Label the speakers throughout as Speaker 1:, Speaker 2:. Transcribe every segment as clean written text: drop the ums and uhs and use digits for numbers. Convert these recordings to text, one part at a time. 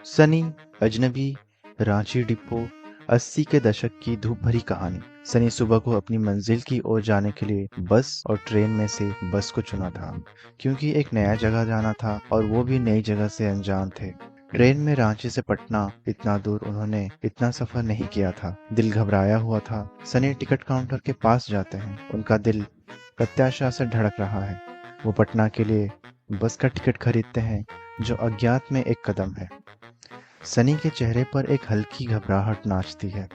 Speaker 1: सनी, अजनबी, रांची डिपो, 80 के दशक की धूप भरी कहानी। सनी सुबह को अपनी मंजिल की ओर जाने के लिए बस और ट्रेन में से बस को चुना था, क्योंकि एक नया जगह जाना था और वो भी नई जगह से अनजान थे। ट्रेन में रांची से पटना, इतना दूर उन्होंने इतना सफर नहीं किया था। दिल घबराया हुआ था। सनी टिकट काउंटर के पास जाते हैं। उनका दिल प्रत्याशा से धड़क रहा है। वो पटना के लिए बस का टिकट खरीदते हैं, जो अज्ञात में एक कदम है। सनी के चेहरे पर एक हल्की घबराहट नाचती है,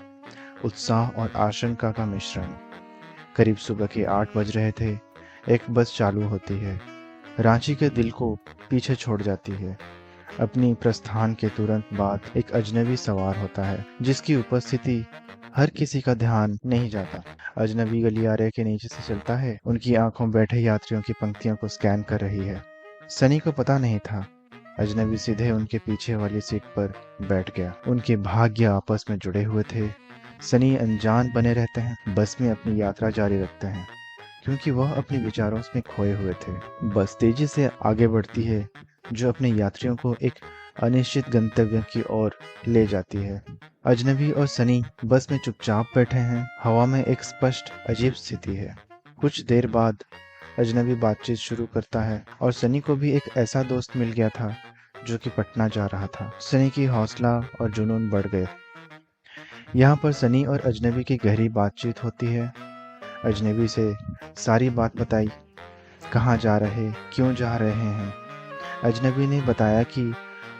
Speaker 1: उत्साह और आशंका का मिश्रण। करीब सुबह के 8 बज रहे थे। एक बस चालू होती है, रांची के दिल को पीछे छोड़ जाती है। अपनी प्रस्थान के तुरंत बाद एक अजनबी सवार होता है, जिसकी उपस्थिति हर किसी का ध्यान नहीं जाता। अजनबी गलियारे के नीचे से चलता है, उनकी आंखों बैठे यात्रियों की पंक्तियों को स्कैन कर रही है। सनी को पता नहीं था, अजनबी सीधे उनके पीछे वाली सीट पर बैठ गया। उनके भाग्य आपस में जुड़े हुए थे। सनी अनजान बने रहते हैं, बस में अपनी यात्रा जारी रखते हैं, क्योंकि वह अपने विचारों में खोए हुए थे। बस तेजी से आगे बढ़ती है, जो अपने यात्रियों को एक अनिश्चित गंतव्य की ओर ले जाती है। अजनबी और सनी बस में चुपचाप बैठे हैं। हवा में एक स्पष्ट अजीब स्थिति है। कुछ देर बाद अजनबी बातचीत शुरू करता है और सनी को भी एक ऐसा दोस्त मिल गया था जो कि पटना जा रहा था। सनी की हौसला और जुनून बढ़ गए। यहाँ पर सनी और अजनबी की गहरी बातचीत होती है। अजनबी से सारी बात बताई, कहाँ जा रहे, क्यों जा रहे हैं। अजनबी ने बताया कि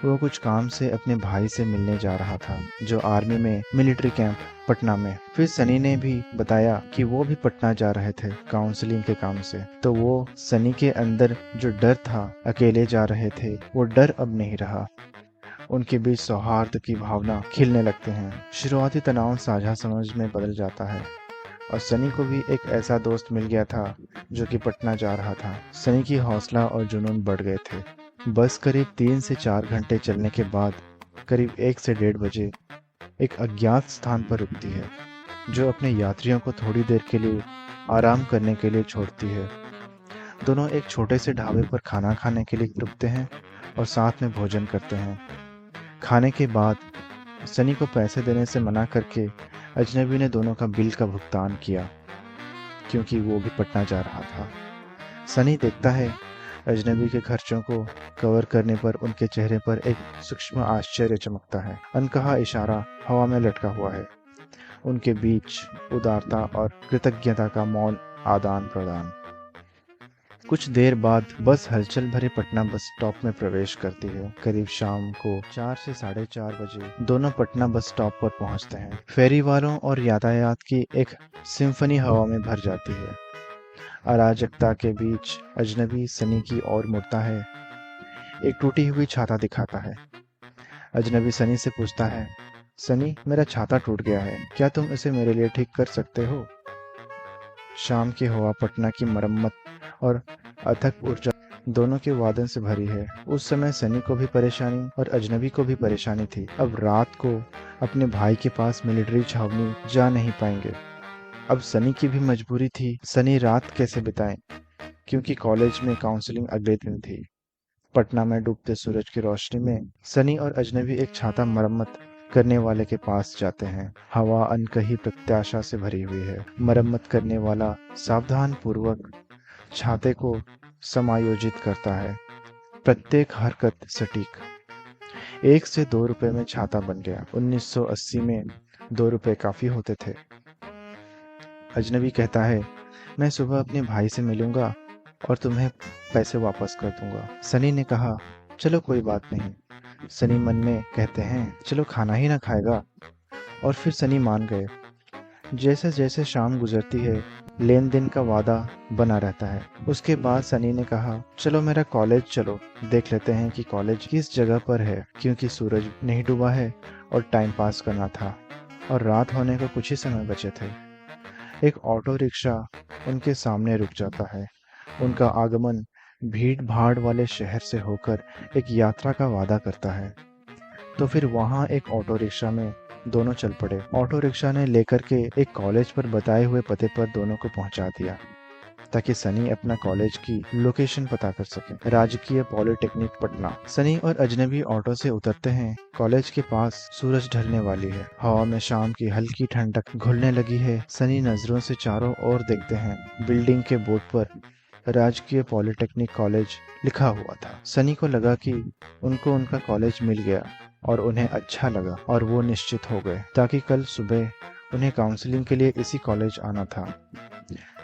Speaker 1: वो कुछ काम से अपने भाई से मिलने जा रहा था, जो आर्मी में मिलिट्री कैंप पटना में। फिर सनी ने भी बताया कि वो भी पटना जा रहे थे काउंसलिंग के काम से। तो वो सनी के अंदर जो डर था, अकेले जा रहे थे, वो डर अब नहीं रहा। उनके बीच सौहार्द की भावना खिलने लगते हैं। शुरुआती तनाव साझा समझ में बदल जाता है और सनी को भी एक ऐसा दोस्त मिल गया था जो कि पटना जा रहा था। सनी की हौसला और जुनून बढ़ गए थे। बस करीब 3 से 4 घंटे चलने के बाद करीब 1 से 1:30 बजे एक अज्ञात स्थान पर रुकती है, जो अपने यात्रियों को थोड़ी देर के लिए आराम करने के लिए छोड़ती है। दोनों एक छोटे से ढाबे पर खाना खाने के लिए रुकते हैं और साथ में भोजन करते हैं। खाने के बाद सनी को पैसे देने से मना करके अजनबी ने दोनों का बिल का भुगतान किया, क्योंकि वो भी पटना जा रहा था। सनी देखता है, अजनबी के खर्चों को कवर करने पर उनके चेहरे पर एक सूक्ष्म आश्चर्य चमकता है। अनकहा इशारा हवा में लटका हुआ है। उनके बीच उदारता और कृतज्ञता का मौन आदान प्रदान। कुछ देर बाद बस हलचल भरे पटना बस स्टॉप में प्रवेश करती है। करीब शाम को 4 से 4:30 बजे दोनों पटना बस स्टॉप पर पहुंचते हैं। फेरी वालों और यातायात की एक सिम्फनी हवा में भर जाती है। अराजकता के बीच अजनबी सनी की ओर मुड़ता है, एक टूटी हुई छाता दिखाता है। अजनबी सनी से पूछता है, सनी, मेरा छाता टूट गया है, क्या तुम इसे मेरे लिए ठीक कर सकते हो? शाम की हवा पटना की मरम्मत और अथक ऊर्जा दोनों के वादन से भरी है। उस समय सनी को भी परेशानी और अजनबी को भी परेशानी थी। अब रात को अपने भाई के पास मिलिट्री छावनी जा नहीं पाएंगे। अब सनी की भी मजबूरी थी, सनी रात कैसे बिताएं, क्योंकि कॉलेज में काउंसलिंग अगले दिन थी। पटना में डूबते सूरज की रोशनी में सनी और अजनबी एक छाता मरम्मत करने वाले के पास जाते हैं। हवा अनकही प्रत्याशा से भरी हुई है। मरम्मत करने वाला सावधान पूर्वक छाते को समायोजित करता है, प्रत्येक हरकत सटीक। 1 से 2 रुपए में छाता बन गया। 1980 में 2 रुपए काफी होते थे। अजनबी कहता है, मैं सुबह अपने भाई से मिलूंगा और तुम्हें पैसे वापस कर दूंगा। सनी ने कहा, चलो कोई बात नहीं। सनी मन में कहते हैं, चलो खाना ही ना खाएगा। और फिर सनी मान गए। जैसे जैसे शाम गुजरती है, लेन देन का वादा बना रहता है। उसके बाद सनी ने कहा, चलो मेरा कॉलेज चलो, देख लेते हैं कि कॉलेज किस जगह पर है, क्योंकि सूरज नहीं डूबा है और टाइम पास करना था और रात होने को कुछ ही समय बचे थे। एक ऑटो रिक्शा उनके सामने रुक जाता है। उनका आगमन भीड़ भाड़ वाले शहर से होकर एक यात्रा का वादा करता है। तो फिर वहाँ एक ऑटो रिक्शा में दोनों चल पड़े। ऑटो रिक्शा ने लेकर के एक कॉलेज पर बताए हुए पते पर दोनों को पहुंचा दिया। ताकि सनी अपना कॉलेज की लोकेशन पता कर सके। राजकीय पॉलिटेक्निक पटना। सनी और अजनबी ऑटो से उतरते हैं। कॉलेज के पास सूरज ढलने वाली है। हवा में शाम की हल्की ठंडक घुलने लगी है। सनी नजरों से चारों ओर देखते हैं। बिल्डिंग के बोर्ड पर राजकीय पॉलिटेक्निक कॉलेज लिखा हुआ था। सनी को लगा कि उनको उनका कॉलेज मिल गया और उन्हें अच्छा लगा और वो निश्चित हो गए ताकि कल सुबह उन्हें काउंसलिंग के लिए इसी कॉलेज आना था।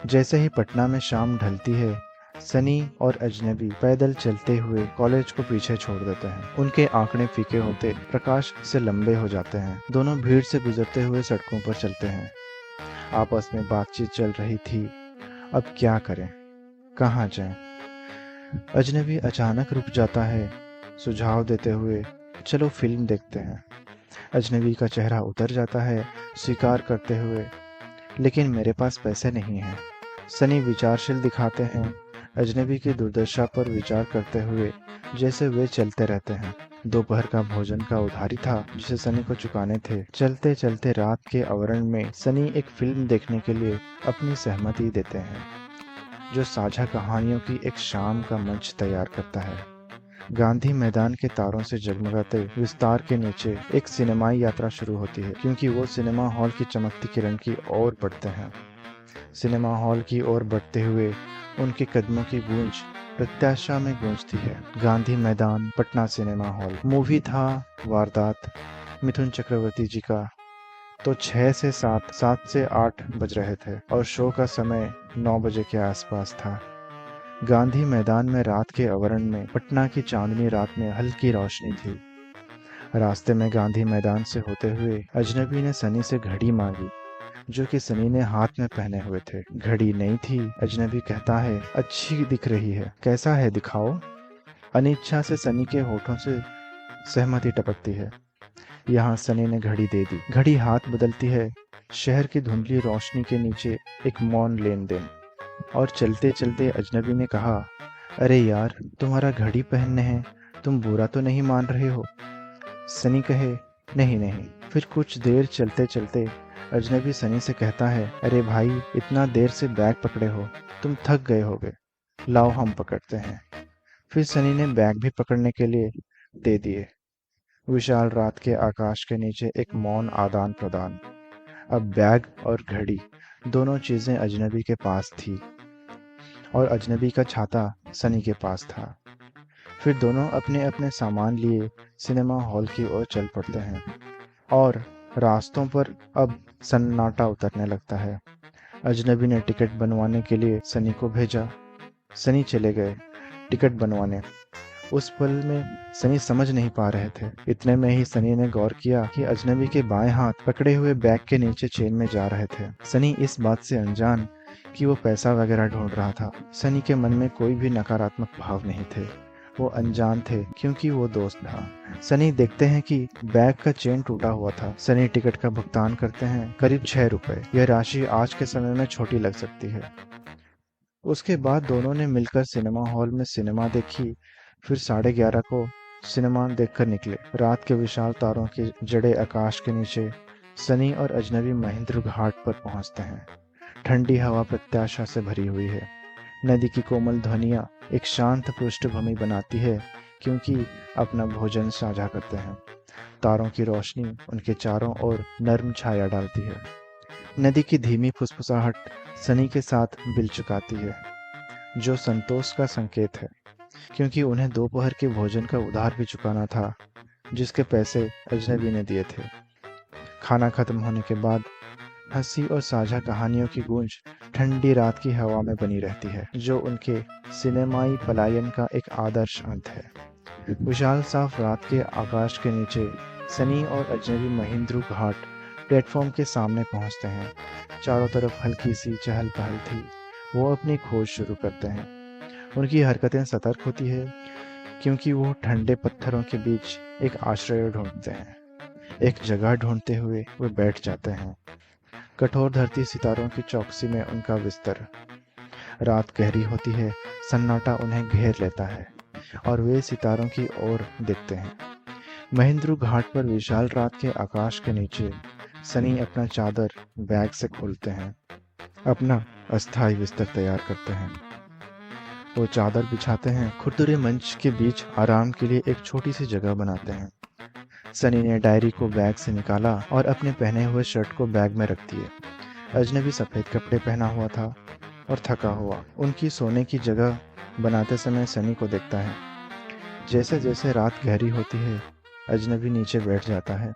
Speaker 1: जैसे ही पटना में शाम ढलती है, सनी और अजनबी पैदल चलते हुए कॉलेज को पीछे छोड़ देते हैं। उनके आंकड़े फीके होते प्रकाश से लंबे हो जाते हैं। दोनों भीड़ से गुजरते हुए सड़कों पर चलते हैं। आपस में बातचीत चल रही थी, अब क्या करें, कहाँ जाएं? अजनबी अचानक रुक जाता है, सुझाव देते हुए, चलो फिल्म देखते हैं। अजनबी का चेहरा उतर जाता है, स्वीकार करते हुए, लेकिन मेरे पास पैसे नहीं हैं। सनी विचारशील दिखाते हैं, अजनबी की दुर्दशा पर विचार करते हुए, जैसे वे चलते रहते हैं। दोपहर का भोजन का उधारी था जिसे सनी को चुकाने थे। चलते चलते रात के आवरण में सनी एक फिल्म देखने के लिए अपनी सहमति देते हैं, जो साझा कहानियों की एक शाम का मंच तैयार करता है। गांधी मैदान के तारों से जगमगाते विस्तार के नीचे एक सिनेमाई यात्रा शुरू होती है, क्योंकि वो सिनेमा हॉल की चमकती किरण की ओर बढ़ते हैं। सिनेमा हॉल की ओर बढ़ते हुए उनके कदमों की गूंज प्रत्याशा में गूंजती है। गांधी मैदान, पटना सिनेमा हॉल। मूवी था वारदात, मिथुन चक्रवर्ती जी का। तो 6 से 7, 7 से 8 बज रहे थे और शो का समय 9 बजे के आसपास था। गांधी मैदान में रात के आवरण में पटना की चांदनी रात में हल्की रोशनी थी। रास्ते में गांधी मैदान से होते हुए अजनबी ने सनी से घड़ी मांगी, जो कि सनी ने हाथ में पहने हुए थे। घड़ी नहीं थी। अजनबी कहता है, अच्छी दिख रही है, कैसा है दिखाओ। अनिच्छा से सनी के होठों से सहमति टपकती है। यहाँ सनी ने घड़ी दे दी। घड़ी हाथ बदलती है। शहर की धुंधली रोशनी के नीचे एक मौन लेन देन। और चलते चलते अजनबी ने कहा, अरे यार, तुम्हारा घड़ी पहनने हैं, तुम बुरा तो नहीं मान रहे हो? सनी कहे, नहीं नहीं। फिर कुछ देर चलते चलते अजनबी सनी से कहता है, अरे भाई, इतना देर से बैग पकड़े हो, तुम थक गए होगे, लाओ हम पकड़ते हैं। फिर सनी ने बैग भी पकड़ने के लिए दे दिए। विशाल रात के आकाश के नीचे एक मौन आदान प्रदान। अब बैग और घड़ी दोनों चीजें अजनबी के पास थी और अजनबी का छाता सनी के पास था। फिर दोनों अपने अपने सामान लिए सिनेमा हॉल की ओर चल पड़ते हैं और रास्तों पर अब सन्नाटा उतरने लगता है। अजनबी ने टिकट बनवाने के लिए सनी को भेजा। सनी चले गए टिकट बनवाने। उस पल में सनी समझ नहीं पा रहे थे। इतने में ही सनी ने गौर किया कि अजनबी के बाएं हाथ पकड़े हुए बैग के नीचे चेन में जा रहे थे। सनी इस बात से अनजान कि वो पैसा वगैरह ढूंढ रहा था। सनी के मन में कोई भी नकारात्मक भाव नहीं थे। वो अनजान थे क्योंकि वो दोस्त था। सनी देखते हैं कि बैग का चेन टूटा हुआ था। सनी टिकट का भुगतान करते हैं, करीब 6 रुपए। यह राशि आज के समय में छोटी लग सकती है। उसके बाद दोनों ने मिलकर सिनेमा हॉल में सिनेमा देखी। फिर 11:30 को सिनेमा देखकर निकले। रात के विशाल तारों के जड़े आकाश के नीचे सनी और अजनबी महेंद्र घाट पर पहुंचते हैं। ठंडी हवा प्रत्याशा से भरी हुई है। नदी की कोमल ध्वनियां एक शांत पृष्ठभूमि बनाती है, क्योंकि अपना भोजन साझा करते हैं। तारों की रोशनी उनके चारों ओर नर्म छाया डालती है। नदी की धीमी फुसफुसाहट सनी के साथ बिल चुकाती है, जो संतोष का संकेत है, क्योंकि उन्हें दोपहर के भोजन का उधार भी चुकाना था, जिसके पैसे अजनबी ने दिए थे। खाना खत्म होने के बाद हंसी और साझा कहानियों की गूंज ठंडी रात की हवा में बनी रहती है, जो उनके सिनेमाई पलायन का एक आदर्श अंत है। विशाल साफ रात के आकाश के नीचे सनी और अजनबी महेंद्र घाट प्लेटफॉर्म के सामने पहुंचते हैं। चारों तरफ हल्की सी चहल पहल थी। वो अपनी खोज शुरू करते हैं। उनकी हरकतें सतर्क होती है, क्योंकि वो ठंडे पत्थरों के बीच एक आश्रय ढूंढते हैं। एक जगह ढूंढते हुए वे बैठ जाते हैं। कठोर धरती सितारों की चौकसी में उनका बिस्तर। रात गहरी होती है, सन्नाटा उन्हें घेर लेता है और वे सितारों की ओर देखते हैं। महेंद्र घाट पर विशाल रात के आकाश के नीचे सनी अपना चादर बैग से खोलते हैं। अपना अस्थायी बिस्तर तैयार करते हैं। वो चादर बिछाते हैं, खुरदुरे मंच के बीच आराम के लिए एक छोटी सी जगह बनाते हैं। सनी ने डायरी को बैग से निकाला और अपने पहने हुए शर्ट को बैग में रख दिए। अजनबी सफ़ेद कपड़े पहना हुआ था और थका हुआ उनकी सोने की जगह बनाते समय सनी को देखता है। जैसे जैसे रात गहरी होती है, अजनबी नीचे बैठ जाता है।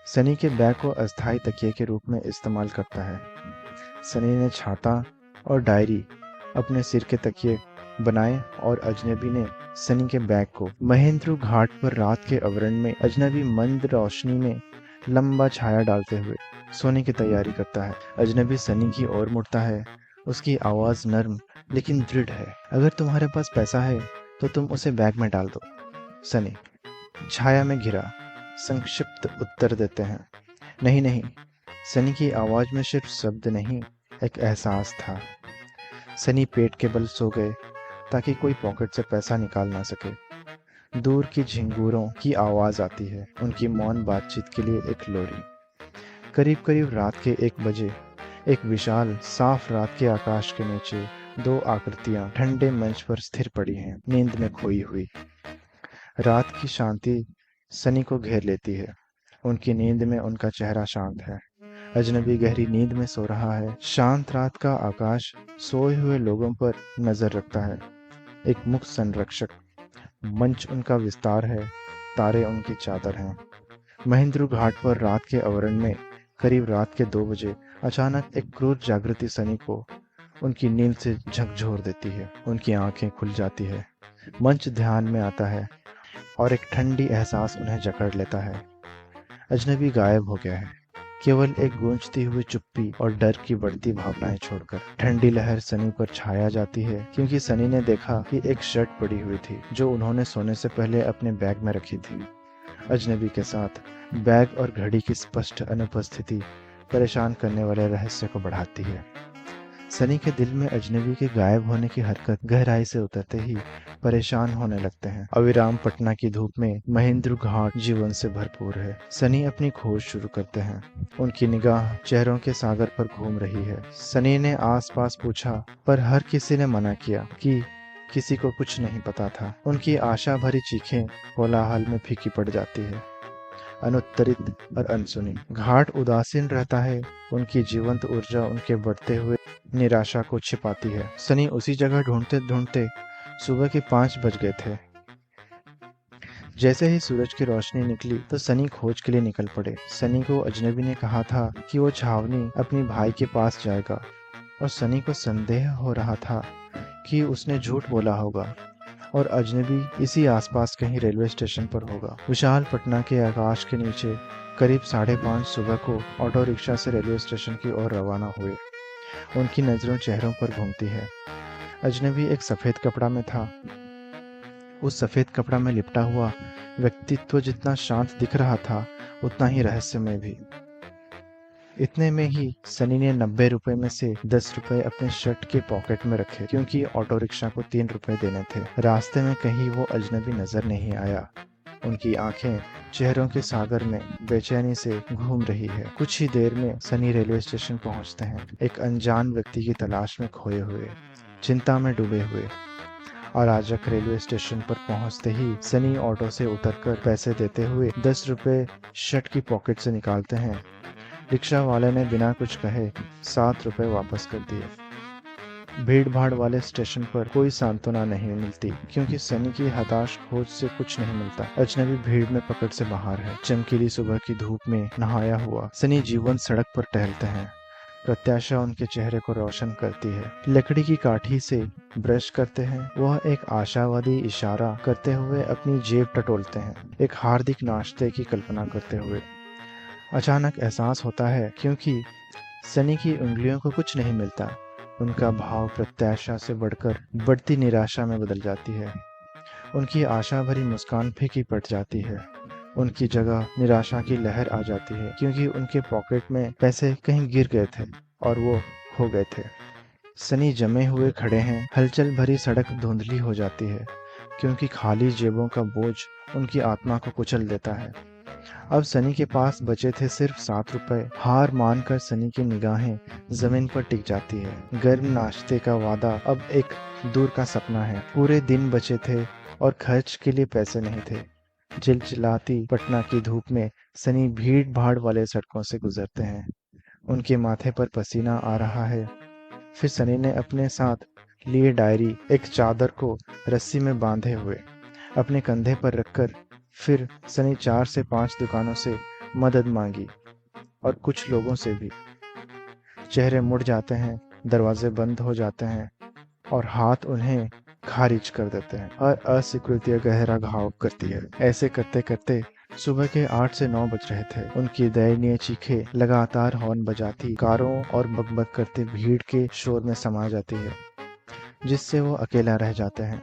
Speaker 1: सनी के बैग को अस्थायी तकिए के रूप में इस्तेमाल करता है। सनी ने छाता और डायरी अपने सिर के तकिए बनाए और अजनबी ने सनी के बैग को महेंद्र घाट पर रात के आवरण में अजनबी मंद रोशनी में लंबा छाया डालते हुए सोने की तैयारी करता है। अजनबी सनी की ओर मुड़ता है। उसकी आवाज नर्म लेकिन दृढ़ है। अगर तुम्हारे पास पैसा है तो तुम उसे बैग में डाल दो। सनी छाया में घिरा संक्षिप्त उत्तर देते हैं। नहीं नहीं। सनी की आवाज में सिर्फ शब्द नहीं, एक एहसास था। सनी पेट के बल सो गए ताकि कोई पॉकेट से पैसा निकाल ना सके। दूर की झिंगूरों की आवाज आती है, उनकी मौन बातचीत के लिए एक लोरी। करीब करीब रात के 1 बजे एक विशाल साफ रात के आकाश के नीचे 2 आकृतियां ठंडे मंच पर स्थिर पड़ी हैं, नींद में खोई हुई। रात की शांति सनी को घेर लेती है। उनकी नींद में उनका चेहरा शांत है। अजनबी गहरी नींद में सो रहा है। शांत रात का आकाश सोए हुए लोगों पर नजर रखता है। एक मुक्त संरक्षक। मंच उनका विस्तार है, तारे उनकी चादर हैं। महेंद्र घाट पर रात के आवरण में करीब रात के 2 बजे अचानक एक क्रूर जागृति सनी को उनकी नींद से झकझोर देती है। उनकी आंखें खुल जाती है। मंच ध्यान में आता है और एक ठंडी एहसास उन्हें जकड़ लेता है। अजनबी गायब हो गया है, केवल एक गूंजती हुई चुप्पी और डर की बढ़ती भावनाएं छोड़कर। ठंडी लहर सनी पर छाया जाती है क्योंकि सनी ने देखा कि एक शर्ट पड़ी हुई थी जो उन्होंने सोने से पहले अपने बैग में रखी थी। अजनबी के साथ बैग और घड़ी की स्पष्ट अनुपस्थिति परेशान करने वाले रहस्य को बढ़ाती है। सनी के दिल में अजनबी के गायब होने की हरकत गहराई से उतरते ही परेशान होने लगते हैं। अविराम पटना की धूप में महेंद्र घाट जीवन से भरपूर है। सनी अपनी खोज शुरू करते हैं। उनकी निगाह चेहरों के सागर पर घूम रही है। सनी ने आसपास पूछा, पर हर किसी ने मना किया कि किसी को कुछ नहीं पता था। उनकी आशा भरी चीखें कोलाहल में फीकी पड़ जाती है, अनुत्तरित और अनसुनी। घाट उदासीन रहता है। उनकी जीवंत ऊर्जा उनके बढ़ते हुए निराशा को छिपाती है। सनी उसी जगह ढूंढते ढूंढते सुबह के 5 बज गए थे। जैसे ही सूरज की रोशनी निकली तो सनी खोज के लिए निकल पड़े। सनी को अजनबी ने कहा था कि वो छावनी अपनी भाई के पास जाएगा और सनी को संदेह हो रहा था कि उसने झूठ बोला होगा और अजनबी इसी आसपास कहीं रेलवे स्टेशन पर होगा। विशाल पटना के आकाश के नीचे करीब 5:30 सुबह को ऑटो रिक्शा से रेलवे स्टेशन की ओर रवाना हुए। उनकी नजरों चेहरों पर घूमती है। अजनबी एक सफेद कपड़ा में था। उस सफेद कपड़ा में लिपटा हुआ व्यक्तित्व जितना शांत दिख रहा था उतना ही रहस्यमय भी। इतने में ही सनी ने 90 रुपए में से 10 रुपए अपने शर्ट के पॉकेट में रखे क्योंकि ऑटो रिक्शा को 3 रुपए देने थे। रास्ते में कहीं वो अजनबी नजर नहीं आया। उनकी आंखें चेहरों के सागर में बेचैनी से घूम रही है। कुछ ही देर में सनी रेलवे स्टेशन पहुंचते हैं, एक अनजान व्यक्ति की तलाश में खोए हुए, चिंता में डूबे हुए। अराजक रेलवे स्टेशन पर पहुंचते ही सनी ऑटो से उतरकर पैसे देते हुए 10 रुपए शर्ट की पॉकेट से निकालते हैं। रिक्शा वाले ने बिना कुछ कहे 7 रुपए वापस कर दिए। भीड़ भाड़ वाले स्टेशन पर कोई सांत्वना नहीं मिलती क्योंकि सनी की हताश खोज से कुछ नहीं मिलता। अजनबी भीड़ में पकड़ से बाहर है। चमकीली सुबह की धूप में नहाया हुआ सनी जीवन सड़क पर टहलते हैं। प्रत्याशा उनके चेहरे को रोशन करती है। लकड़ी की काठी से ब्रश करते हैं। वह एक आशावादी इशारा करते हुए अपनी जेब टटोलते हैं, एक हार्दिक नाश्ते की कल्पना करते हुए। अचानक एहसास होता है क्योंकि सनी की उंगलियों को कुछ नहीं मिलता। उनका भाव प्रत्याशा से बढ़कर बढ़ती निराशा में बदल जाती है। उनकी आशा भरी मुस्कान फीकी पड़ जाती है। उनकी जगह निराशा की लहर आ जाती है क्योंकि उनके पॉकेट में पैसे कहीं गिर गए थे और वो खो गए थे। सनी जमे हुए खड़े हैं। हलचल भरी सड़क धुंधली हो जाती है क्योंकि खाली जेबों का बोझ उनकी आत्मा को कुचल देता है। अब सनी के पास बचे थे सिर्फ 7 रुपए। हार मानकर सनी की निगाहें जमीन पर टिक जाती है। गर्म नाश्ते का वादा अब एक दूर का सपना है। पूरे दिन बचे थे और खर्च के लिए पैसे नहीं थे। चिलचिलाती पटना की धूप में सनी भीड़ भाड़ वाले सड़कों से गुजरते हैं। उनके माथे पर पसीना आ रहा है। फिर सनी ने अपने साथ लिए डायरी एक चादर को रस्सी में बांधे हुए अपने कंधे पर रखकर फिर सनी 4 से 5 दुकानों से मदद मांगी और कुछ लोगों से भी। चेहरे मुड़ जाते हैं, दरवाजे बंद हो जाते हैं और हाथ उन्हें खारिज कर देते हैं। हर अस्वीकृति गहरा घाव करती है। ऐसे करते करते सुबह के 8 से 9 बज रहे थे। उनकी दयनीय चीखें लगातार हॉर्न बजाती कारों और बकबक करते भीड़ के शोर में समा जाती है, जिससे वो अकेला रह जाते हैं।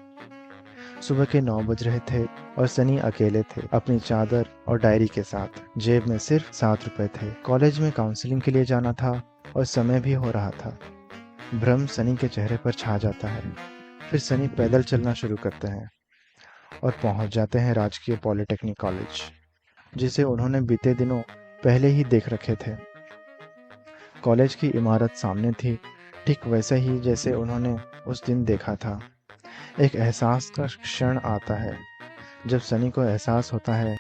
Speaker 1: सुबह के 9 बज रहे थे और सनी अकेले थे, अपनी चादर और डायरी के साथ। जेब में सिर्फ 7 रुपए थे। कॉलेज में काउंसलिंग के लिए जाना था और समय भी हो रहा था। भ्रम सनी के चेहरे पर छा जाता है। फिर सनी पैदल चलना शुरू करते हैं और पहुंच जाते हैं राजकीय पॉलिटेक्निक कॉलेज, जिसे उन्होंने बीते दिनों पहले ही देख रखे थे। कॉलेज की इमारत सामने थी, ठीक वैसे ही जैसे उन्होंने उस दिन देखा था। एक एहसास का क्षण आता है जब सनी को एहसास होता है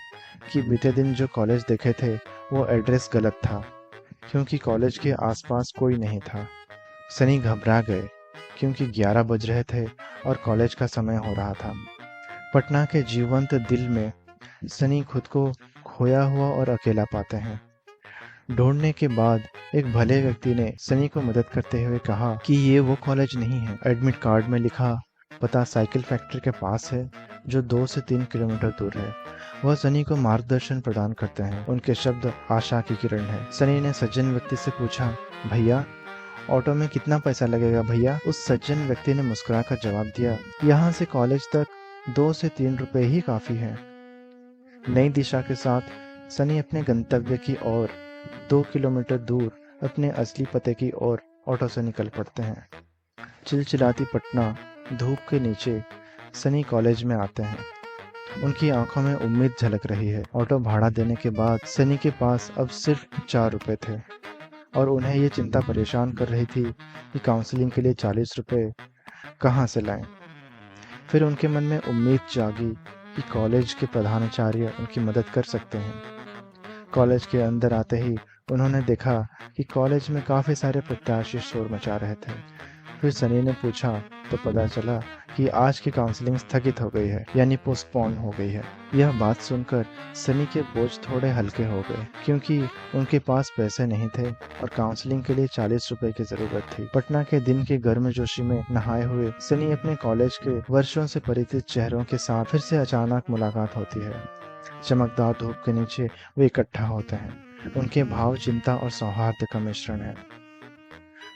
Speaker 1: कि बीते दिन जो कॉलेज देखे थे वो एड्रेस गलत था, क्योंकि कॉलेज के आसपास कोई नहीं था। सनी घबरा गए क्योंकि 11 बज रहे थे और कॉलेज का समय हो रहा था। पटना के जीवंत दिल में सनी खुद को खोया हुआ और अकेला पाते हैं। ढूंढने के बाद एक भले व्यक्ति ने सनी को मदद करते हुए कहा कि ये वो कॉलेज नहीं है। एडमिट कार्ड में लिखा पता साइकिल फैक्ट्री के पास है, जो 2 से 3 किलोमीटर दूर है। वह सनी को मार्गदर्शन प्रदान करते हैं। उनके शब्द आशा की किरण है। सनी ने सज्जन व्यक्ति से पूछा, भैया ऑटो में कितना पैसा लगेगा भैया? उस सज्जन व्यक्ति ने मुस्कुराकर जवाब दिया, यहाँ से कॉलेज तक 2 से 3 रुपए ही काफी है। नई दिशा के साथ सनी अपने गंतव्य की ओर 2 किलोमीटर दूर अपने असली पते की ओर ऑटो से निकल पड़ते हैं। चिलचिलाती पटना धूप के नीचे सनी कॉलेज में आते हैं। उनकी आंखों में उम्मीद झलक रही है। ऑटो भाड़ा देने के बाद सनी के पास अब सिर्फ 4 रुपए थे और उन्हें ये चिंता परेशान कर रही थी कि काउंसलिंग के लिए 40 रुपए कहाँ से लाएं। फिर उनके मन में उम्मीद जागी कि कॉलेज के प्रधानाचार्य उनकी मदद कर सकते हैं। कॉलेज के अंदर आते ही उन्होंने देखा कि कॉलेज में काफ़ी सारे प्रत्याशी शोर मचा रहे थे। फिर सनी ने पूछा तो पता चला कि आज की काउंसलिंग स्थगित हो गई है, यानी पोस्टपोन हो गई है। यह बात सुनकर सनी के बोझ थोड़े हल्के हो गए, क्योंकि उनके पास पैसे नहीं थे और काउंसलिंग के लिए 40 रुपए की जरूरत थी। पटना के दिन के गर्मजोशी में नहाए हुए सनी अपने कॉलेज के वर्षों से परिचित चेहरों के साथ फिर से अचानक मुलाकात होती है। चमकदार धूप के नीचे वे इकट्ठा होते हैं। उनके भाव चिंता और सौहार्द का मिश्रण है।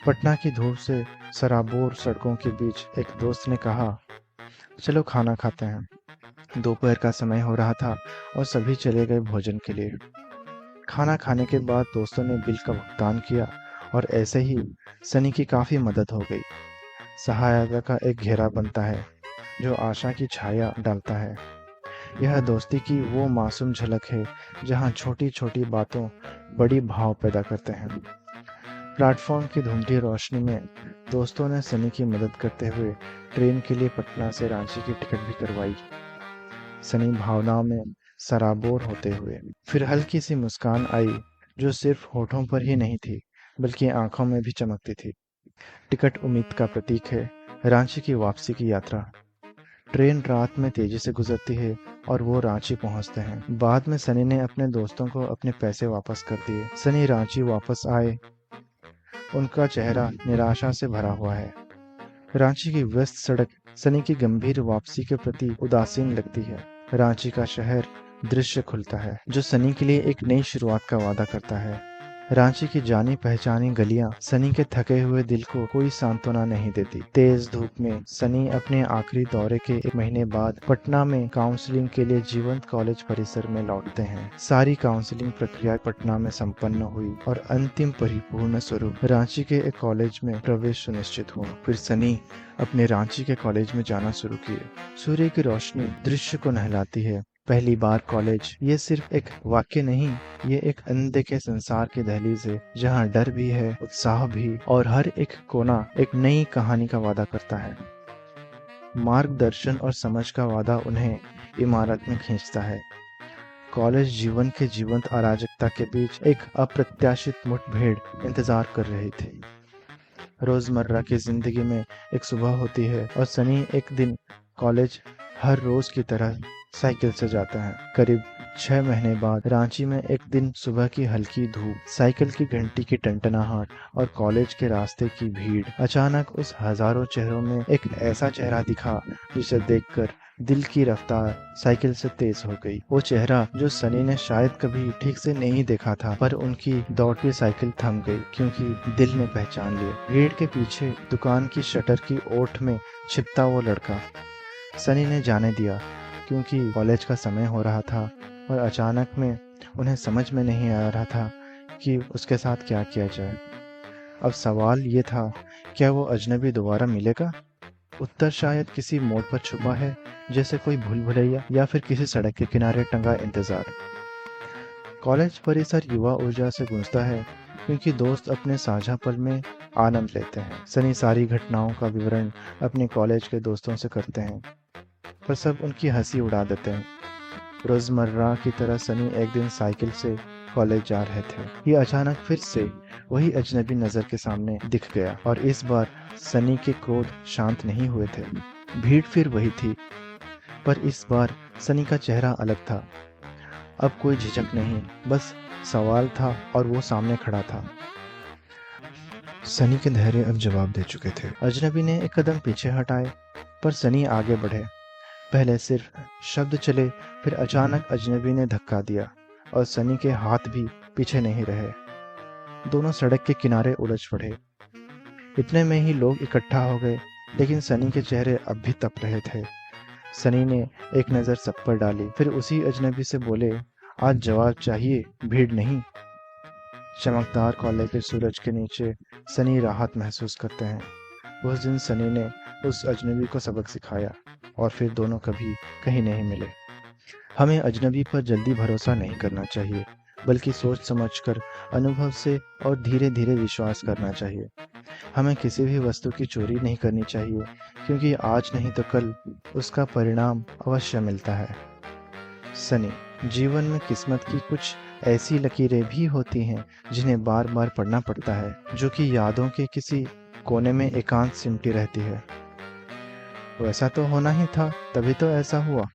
Speaker 1: पटना की धूप से सराबोर सड़कों के बीच एक दोस्त ने कहा, चलो खाना खाते हैं। दोपहर का समय हो रहा था और सभी चले गए भोजन के लिए। खाना खाने के बाद दोस्तों ने बिल का भुगतान किया और ऐसे ही सनी की काफ़ी मदद हो गई। सहायता का एक घेरा बनता है जो आशा की छाया डालता है। यह दोस्ती की वो मासूम झलक है जहाँ छोटी छोटी बातों बड़ी भाव पैदा करते हैं। प्लेटफॉर्म की धुंधली रोशनी में दोस्तों ने सनी की मदद करते हुए ट्रेन के लिए पटना से रांची की टिकट भी करवाई। सनी भावनाओं में सराबोर होते हुए फिर हल्की सी मुस्कान आई, जो सिर्फ होठों पर ही नहीं थी बल्कि आंखों में भी चमकती थी। टिकट उम्मीद का प्रतीक है। रांची की वापसी की यात्रा। ट्रेन रात में तेजी से गुजरती है और वो रांची पहुंचते हैं। बाद में सनी ने अपने दोस्तों को अपने पैसे वापस कर दिए। सनी रांची वापस आए। उनका चेहरा निराशा से भरा हुआ है। रांची की व्यस्त सड़क सनी की गंभीर वापसी के प्रति उदासीन लगती है। रांची का शहर दृश्य खुलता है जो सनी के लिए एक नई शुरुआत का वादा करता है। रांची की जानी पहचानी गलियां सनी के थके हुए दिल को कोई सांत्वना नहीं देती। तेज धूप में सनी अपने आखिरी दौरे के 1 महीने बाद पटना में काउंसलिंग के लिए जीवंत कॉलेज परिसर में लौटते हैं। सारी काउंसलिंग प्रक्रिया पटना में संपन्न हुई और अंतिम परिपूर्ण स्वरूप रांची के एक कॉलेज में प्रवेश सुनिश्चित हुआ। फिर सनी अपने रांची के कॉलेज में जाना शुरू किए। सूर्य की रोशनी दृश्य को नहलाती है पहली बार कॉलेज ये सिर्फ एक वाक्य नहीं, ये एक अनदेखे संसार की दहलीज है जहाँ डर भी है, उत्साह भी, और हर एक कोना एक नई कहानी का वादा करता है। मार्गदर्शन और समझ का वादा उन्हें इमारत में खींचता है। कॉलेज जीवन के जीवंत अराजकता के बीच एक अप्रत्याशित मुठभेड़ इंतजार कर रही थी। रोजमर्रा की जिंदगी में एक सुबह होती है और सनी एक दिन कॉलेज हर रोज की तरह साइकिल से जाता है। करीब 6 महीने बाद रांची में एक दिन सुबह की हल्की धूप, साइकिल की घंटी की टनटनाहट और कॉलेज के रास्ते की भीड़, अचानक उस हजारों चेहरों में एक ऐसा चेहरा दिखा जिसे देखकर दिल की रफ्तार साइकिल से तेज हो गई। वो चेहरा जो सनी ने शायद कभी ठीक से नहीं देखा था, पर उनकी दौड़ती साइकिल थम गई क्योंकि दिल ने पहचान लिया। भीड़ के पीछे दुकान की शटर की ओट में छिपता वो लड़का। सनी ने जाने दिया क्योंकि कॉलेज का समय हो रहा था और अचानक में उन्हें समझ में नहीं आ रहा था कि उसके साथ क्या किया जाए। अब सवाल ये था, क्या वो अजनबी दोबारा मिलेगा? उत्तर शायद किसी मोड़ पर छुपा है, जैसे कोई भूल भुलैया या फिर किसी सड़क के किनारे टंगा इंतजार। कॉलेज परिसर युवा ऊर्जा से गूंजता है क्योंकि दोस्त अपने साझा पल में आनंद लेते हैं। सनी सारी घटनाओं का विवरण अपने कॉलेज के दोस्तों से करते हैं, पर सब उनकी हंसी उड़ा देते हैं। रोजमर्रा की तरह सनी एक दिन साइकिल से कॉलेज जा रहे थे कि अचानक फिर से वही अजनबी नजर के सामने दिख गया, और इस बार सनी के क्रोध शांत नहीं हुए थे। भीड़ फिर वही थी, पर इस बार सनी का चेहरा अलग था। अब कोई झिझक नहीं, बस सवाल था और वो सामने खड़ा था। सनी के धैर्य अब जवाब दे चुके थे। अजनबी ने एक कदम पीछे हटाए, पर सनी आगे बढ़े। पहले सिर्फ शब्द चले, फिर अचानक अजनबी ने धक्का दिया और सनी के हाथ भी पीछे नहीं रहे। दोनों सड़क के किनारे उलझ पड़े। इतने में ही लोग इकट्ठा हो गए, लेकिन सनी के चेहरे अब भी तप रहे थे। सनी ने एक नज़र सब पर डाली, फिर उसी अजनबी से बोले, आज जवाब चाहिए, भीड़ नहीं। चमकदार कॉलेज के सूरज के नीचे सनी राहत महसूस करते हैं। उस दिन सनी ने उस अजनबी को सबक सिखाया और फिर दोनों कभी कहीं नहीं मिले। हमें अजनबी पर जल्दी भरोसा नहीं करना चाहिए, बल्कि सोच समझकर, अनुभव से और धीरे धीरे विश्वास करना चाहिए। हमें किसी भी वस्तु की चोरी नहीं करनी चाहिए, क्योंकि आज नहीं तो कल उसका परिणाम अवश्य मिलता है। सनी, जीवन में किस्मत की कुछ ऐसी लकीरें भी होती हैं जिन्हें बार बार पढ़ना पड़ता है, जो कि यादों के किसी कोने में एकांत सिमटी रहती है। वैसा तो होना ही था, तभी तो ऐसा हुआ।